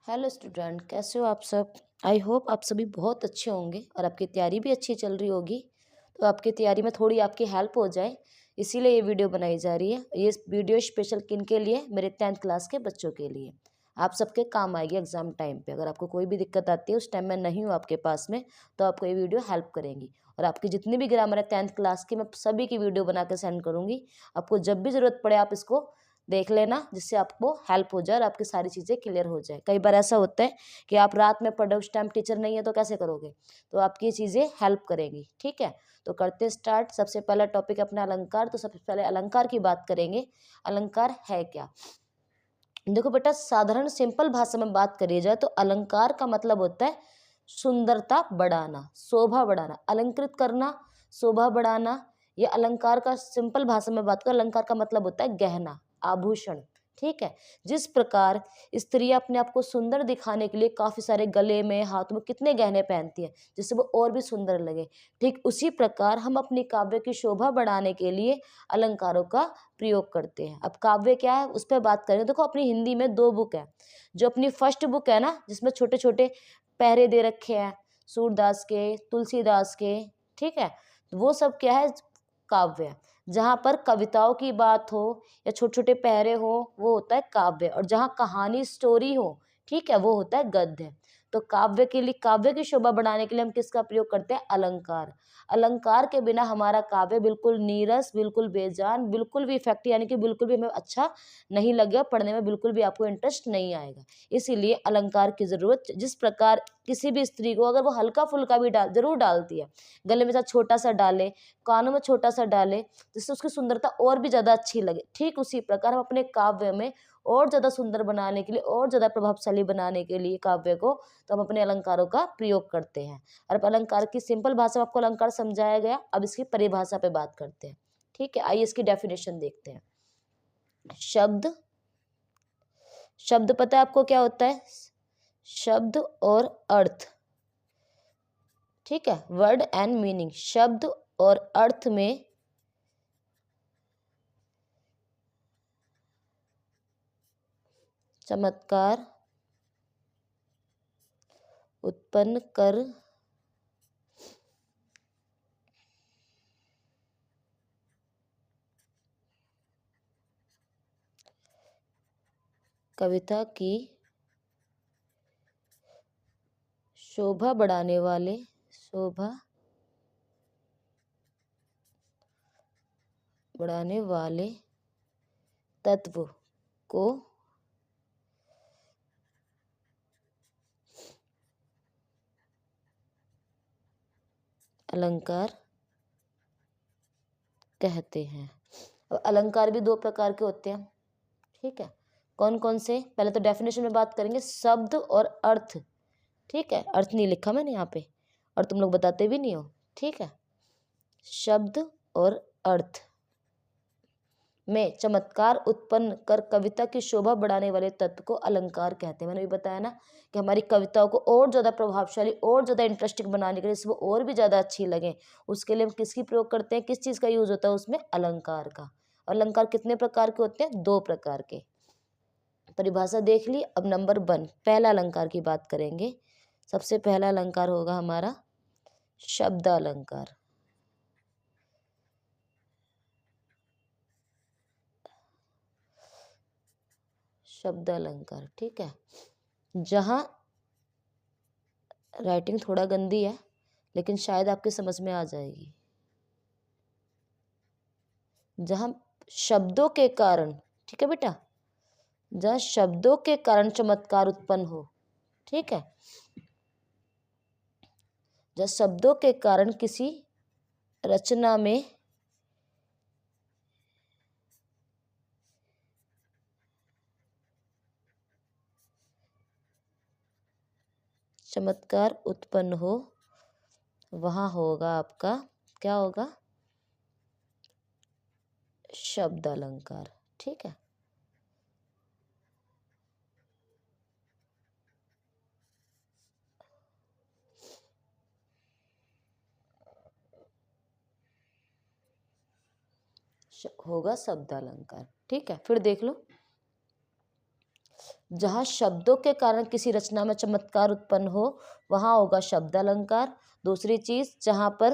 Hello student, कैसे हो आप सब। आई होप आप सभी बहुत अच्छे होंगे और आपकी तैयारी भी अच्छी चल रही होगी। तो आपकी तैयारी में थोड़ी आपकी हेल्प हो जाए, इसीलिए ये वीडियो बनाई जा रही है। ये वीडियो स्पेशल किन के लिए, मेरे 10th क्लास के बच्चों के लिए। आप सबके काम आएगी एग्जाम टाइम पे। अगर आपको कोई भी दिक्कत आती है, उस टाइम मैं नहीं हूँ आपके पास में, तो आपको ये वीडियो हेल्प करेंगी। और आपकी जितनी भी ग्रामर है 10th क्लास की, मैं सभी की वीडियो बना के सेंड करूँगी। आपको जब भी ज़रूरत पड़े आप इसको देख लेना, जिससे आपको हेल्प हो जाए और आपकी सारी चीज़ें क्लियर हो जाए। कई बार ऐसा होता है कि आप रात में पढ़े, उस टाइम टीचर नहीं है तो कैसे करोगे, तो आपकी ये चीज़ें हेल्प करेंगी। ठीक है, तो करते स्टार्ट। सबसे पहला टॉपिक अपना अलंकार। तो सबसे पहले अलंकार की बात करेंगे। अलंकार है क्या। देखो बेटा, साधारण सिंपल भाषा में बात करी जाए तो अलंकार का मतलब होता है सुंदरता बढ़ाना, शोभा बढ़ाना, अलंकृत करना, शोभा बढ़ाना। ये अलंकार का सिंपल भाषा में बात करें, अलंकार का मतलब होता है गहना, आभूषण। ठीक है, जिस प्रकार स्त्रियां अपने आप को सुंदर दिखाने के लिए काफी सारे गले में, हाथों में कितने गहने पहनती है, जिससे वो और भी सुंदर लगे, ठीक उसी प्रकार हम अपनी काव्य की शोभा बढ़ाने के लिए अलंकारों का प्रयोग करते हैं। अब काव्य क्या है उस पर बात करें। देखो, अपनी हिंदी में 2 बुक है। जो अपनी फर्स्ट बुक है ना, जिसमें छोटे छोटे पहरे दे रखे हैं, सूरदास के, तुलसीदास के, ठीक है, तो वो सब क्या है, काव्य है। जहाँ पर कविताओं की बात हो या छोटे छोटे पहरे हो, वो होता है काव्य। और जहाँ कहानी, स्टोरी हो, ठीक है, वो होता है गद्य। तो काव्य के लिए, काव्य की शोभा बढ़ाने के लिए हम किसका प्रयोग करते हैं, अलंकार। अलंकार के बिना हमारा काव्य बिल्कुल नीरस, बिल्कुल बेजान, बिल्कुल भी इफेक्टिव, यानी कि बिल्कुल भी हमें अच्छा नहीं लगेगा, पढ़ने में बिल्कुल भी आपको इंटरेस्ट नहीं आएगा। इसीलिए अलंकार की जरूरत, जिस प्रकार किसी भी स्त्री को अगर वो हल्का फुल्का भी जरूर डालती है, गले में छोटा सा डाले, कानों में छोटा सा डाले, जिससे उसकी सुंदरता और भी ज्यादा अच्छी लगे, ठीक उसी प्रकार हम अपने काव्य में और ज्यादा सुंदर बनाने के लिए, और ज्यादा प्रभावशाली बनाने के लिए काव्य को, तो हम अपने अलंकारों का प्रयोग करते हैं। और अलंकार की सिंपल भाषा में आपको अलंकार समझाया गया। अब इसकी परिभाषा पे बात करते हैं। ठीक है, आइए इसकी डेफिनेशन देखते हैं। शब्द, शब्द पता है आपको क्या होता है, शब्द और अर्थ। ठीक है, वर्ड एंड मीनिंग, शब्द और अर्थ में चमत्कार उत्पन्न कर कविता की शोभा बढ़ाने वाले, शोभा बढ़ाने वाले तत्व को अलंकार कहते हैं। और अलंकार भी 2 प्रकार के होते हैं। ठीक है, कौन कौन से, पहले तो डेफिनेशन में बात करेंगे, शब्द और अर्थ। ठीक है, अर्थ नहीं लिखा मैंने यहाँ पे, और तुम लोग बताते भी नहीं हो। ठीक है, शब्द और अर्थ में चमत्कार उत्पन्न कर कविता की शोभा बढ़ाने वाले तत्व को अलंकार कहते हैं। मैंने भी बताया ना कि हमारी कविताओं को और ज़्यादा प्रभावशाली, और ज़्यादा इंटरेस्टिंग बनाने के लिए, इसको और भी ज़्यादा अच्छी लगे, उसके लिए हम किसकी प्रयोग करते हैं, किस चीज़ का यूज होता है उसमें, अलंकार का। और अलंकार कितने प्रकार के होते हैं, 2 प्रकार के। परिभाषा देख ली। अब नंबर 1, पहला अलंकार की बात करेंगे। सबसे पहला अलंकार होगा हमारा शब्द अलंकार। शब्द अलंकार, ठीक है, जहां राइटिंग थोड़ा गंदी है, लेकिन शायद आपके समझ में आ जाएगी। जहां शब्दों के कारण, ठीक है बेटा, जहां शब्दों के कारण चमत्कार उत्पन्न हो। ठीक है, जहां शब्दों के कारण किसी रचना में चमत्कार उत्पन्न हो, वहां होगा आपका, क्या होगा, शब्द अलंकार। ठीक है, होगा शब्द अलंकार। ठीक है, फिर देख लो, जहाँ शब्दों के कारण किसी रचना में चमत्कार उत्पन्न हो वहाँ होगा शब्द अलंकार। दूसरी चीज, जहाँ पर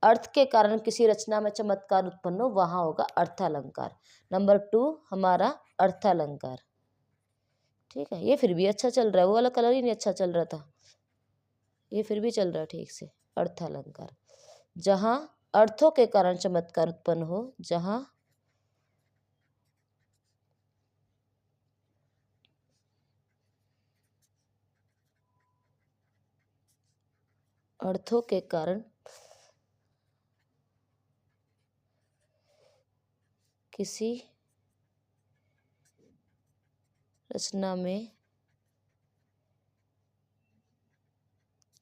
अर्थ के कारण किसी रचना में चमत्कार उत्पन्न हो वहाँ होगा अर्थालंकार। नंबर 2 हमारा अर्थालंकार। ठीक है, ये फिर भी अच्छा चल रहा है, वो वाला कलर ही नहीं अच्छा चल रहा था, ये फिर भी चल रहा है ठीक से। अर्थालंकार, जहाँ अर्थों के कारण चमत्कार उत्पन्न हो, जहाँ अर्थों के कारण किसी रचना में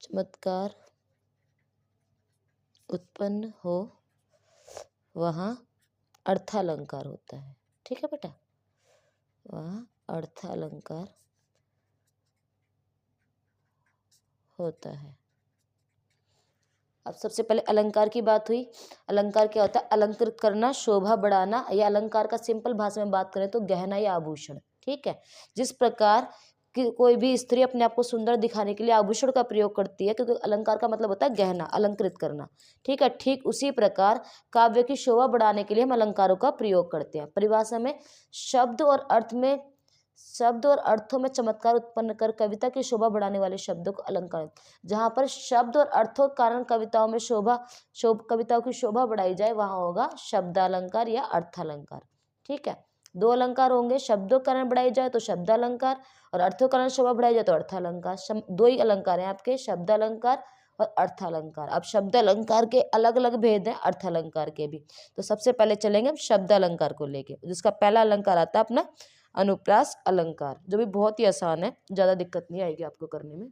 चमत्कार उत्पन्न हो वहाँ अर्थालंकार होता है। ठीक है बेटा, वहाँ अर्थालंकार होता है। अब सबसे पहले अलंकार की बात हुई। अलंकार क्या होता है? अलंकृत करना, शोभा बढ़ाना, या अलंकार का सिंपल भाषा में बात करें तो गहना या आभूषण। ठीक है, जिस प्रकार कि कोई भी स्त्री अपने आप को सुंदर दिखाने के लिए आभूषण का प्रयोग करती है, क्योंकि अलंकार का मतलब होता है गहना, अलंकृत करना। ठीक है, ठीक उसी प्रकार काव्य की शोभा बढ़ाने के लिए हम अलंकारों का प्रयोग करते हैं। परिभाषा में शब्द और अर्थों में चमत्कार उत्पन्न कर कविता की शोभा बढ़ाने वाले शब्दों को अलंकार। जहां पर शब्द और अर्थों के कारण कविताओं में कविताओं की शोभा बढ़ाई जाए वहां होगा शब्दालंकार या अर्थालंकार। ठीक है, 2 अलंकार होंगे, शब्दों के कारण बढ़ाई जाए तो शब्दालंकार, और अर्थों के कारण शोभा बढ़ाई जाए तो अर्थालंकार। 2 ही अलंकार हैं आपके, शब्दालंकार और अर्थालंकार। अब शब्दालंकार के अलग अलग भेद हैं, अर्थालंकार के भी। तो सबसे पहले चलेंगे हम शब्दालंकार को लेके, जिसका पहला अलंकार आता है अपना अनुप्रास अलंकार, जो भी बहुत ही आसान है, ज्यादा दिक्कत नहीं आएगी आपको करने में।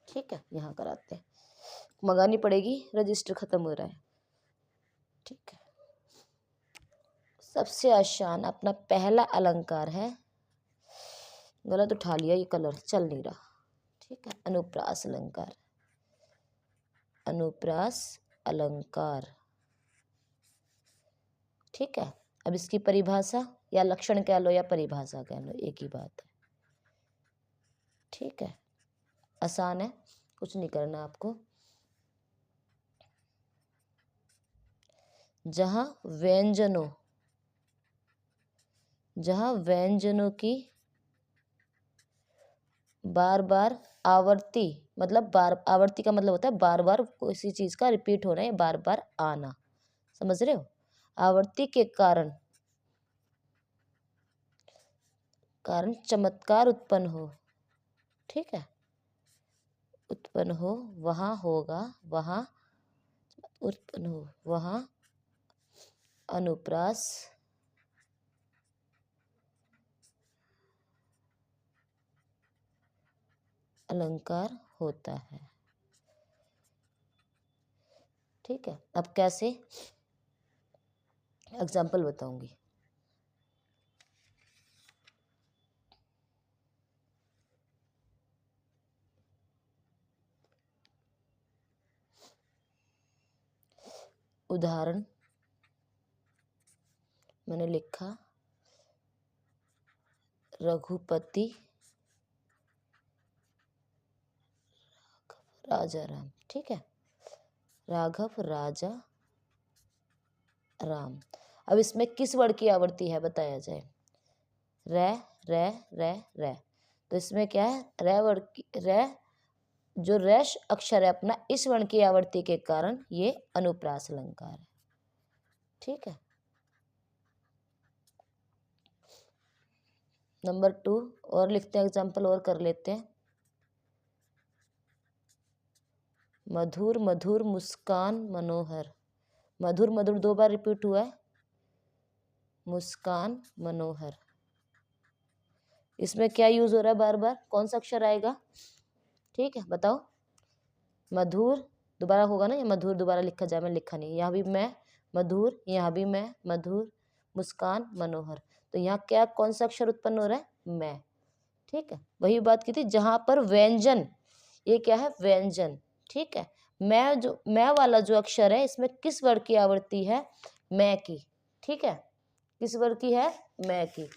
ठीक है, यहाँ कराते हैं, मंगानी पड़ेगी, रजिस्टर खत्म हो रहा है। ठीक है, सबसे आसान अपना पहला अलंकार है, गलत उठा लिया, ये कलर चल नहीं रहा। ठीक है, अनुप्रास अलंकार। अनुप्रास अलंकार। ठीक है, अब इसकी परिभाषा या लक्षण कह लो या परिभाषा कह लो, एक ही बात है। ठीक है, आसान है, कुछ नहीं करना आपको। जहां व्यंजनों की बार बार आवर्ती, मतलब आवर्ती का मतलब होता है बार बार किसी चीज का रिपीट होना है, बार बार आना, समझ रहे हो? आवर्ती के कारण चमत्कार उत्पन्न हो। ठीक है, उत्पन्न हो वहां होगा, वहां उत्पन्न हो वहां अनुप्रास अलंकार होता है। ठीक है, अब कैसे, एग्जाम्पल बताऊंगी। उदाहरण मैंने लिखा, रघुपति राजा राम। ठीक है, राघव राजा राम। अब इसमें किस वर्ड की आवर्ती है बताया जाए। रे रे रे रे, तो इसमें क्या है, रे वर्ड की, रे जो रेश अक्षर है अपना, इस वर्ण की आवर्ती के कारण ये अनुप्रास अलंकार है। ठीक है, नंबर 2 और लिखते हैं, एग्जाम्पल और कर लेते हैं। मधुर मधुर मुस्कान मनोहर। मधुर मधुर 2 बार रिपीट हुआ है, मुस्कान मनोहर। इसमें क्या यूज हो रहा है बार बार, कौन सा अक्षर आएगा? ठीक है, बताओ। मधुर दोबारा होगा ना, या मधुर दोबारा लिखा जाए, मैं लिखा नहीं, यहाँ भी मैं मधुर, यहाँ भी मैं मधुर, मुस्कान मनोहर। तो यहाँ क्या, कौन सा अक्षर उत्पन्न हो रहा है? मैं। ठीक है, वही बात की थी, जहां पर व्यंजन, ये क्या है, व्यंजन। ठीक है, मैं वाला जो अक्षर है इसमें किस वर्ग की आवृत्ति है? मैं की। ठीक है, किस वर्ग की है? मैं की।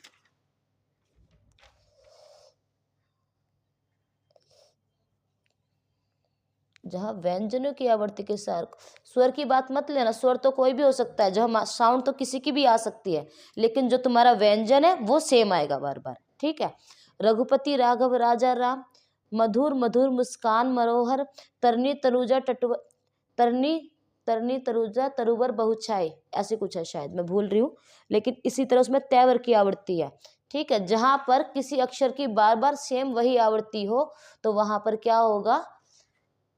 जहाँ व्यंजनों की आवृत्ति के साथ स्वर की बात मत लेना, स्वर तो कोई भी हो सकता है, जो साउंड तो किसी की भी आ सकती है, लेकिन जो तुम्हारा व्यंजन है वो सेम आएगा बार बार। ठीक है, रघुपति राघव राजा राम, मधुर मधुर मुस्कान मनोहर, तरनी तनुजा तरनी तरुजा तरुवर बहुछाई, ऐसे कुछ है, शायद मैं भूल रही हूँ, लेकिन इसी तरह उसमें तैवर की आवृत्ति है। ठीक है, जहां पर किसी अक्षर की बार बार सेम वही आवृत्ति हो तो वहां पर क्या होगा?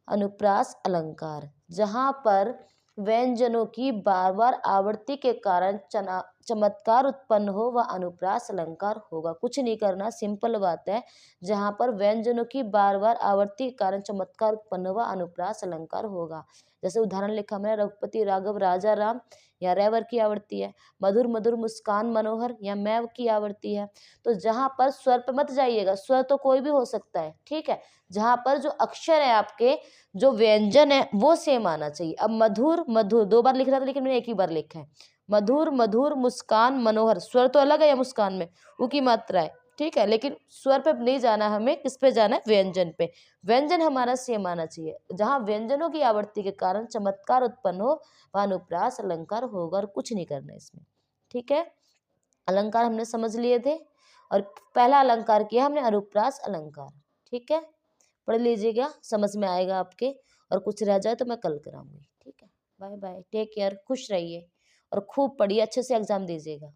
अनुप्रास अलंकार। जहां पर व्यंजनों की बार बार आवृत्ति के कारण चमत्कार उत्पन्न हो वह अनुप्रास अलंकार होगा। कुछ नहीं करना, सिंपल बात है। जहां पर व्यंजनों की बार बार आवृत्ति के कारण चमत्कार उत्पन्न हो वह अनुप्रास अलंकार होगा। जैसे उदाहरण लिखा मैंने, रघुपति राघव राजा राम, या रेवर की आवृत्ति है। मधुर मधुर मुस्कान मनोहर, या मैव की आवृत्ति है। तो जहां पर स्वर पे मत जाइएगा, स्वर तो कोई भी हो सकता है। ठीक है, जहां पर जो अक्षर है आपके, जो व्यंजन है वो सेम आना चाहिए। अब मधुर मधुर 2 बार लिख रहा था, लेकिन मैंने एक ही बार लिखा है। मधुर मधुर मुस्कान मनोहर, स्वर तो अलग है या मुस्कान में, ऊ की मात्रा है। ठीक है, लेकिन स्वर पे नहीं जाना, हमें किस पे जाना है? व्यंजन पे। व्यंजन हमारा सेम आना चाहिए। जहां व्यंजनों की आवृत्ति के कारण चमत्कार उत्पन्न हो वह अनुप्रास अलंकार होगा, और कुछ नहीं करना इसमें। ठीक है, अलंकार हमने समझ लिए थे, और पहला अलंकार किया हमने अनुप्रास अलंकार। ठीक है, पढ़ लीजिएगा, समझ में आएगा आपके, और कुछ रह जाए तो मैं कल कराऊंगी। ठीक है, बाय बाय, टेक केयर, खुश रहिए और खूब पढ़िए, अच्छे से एग्जाम दीजिएगा।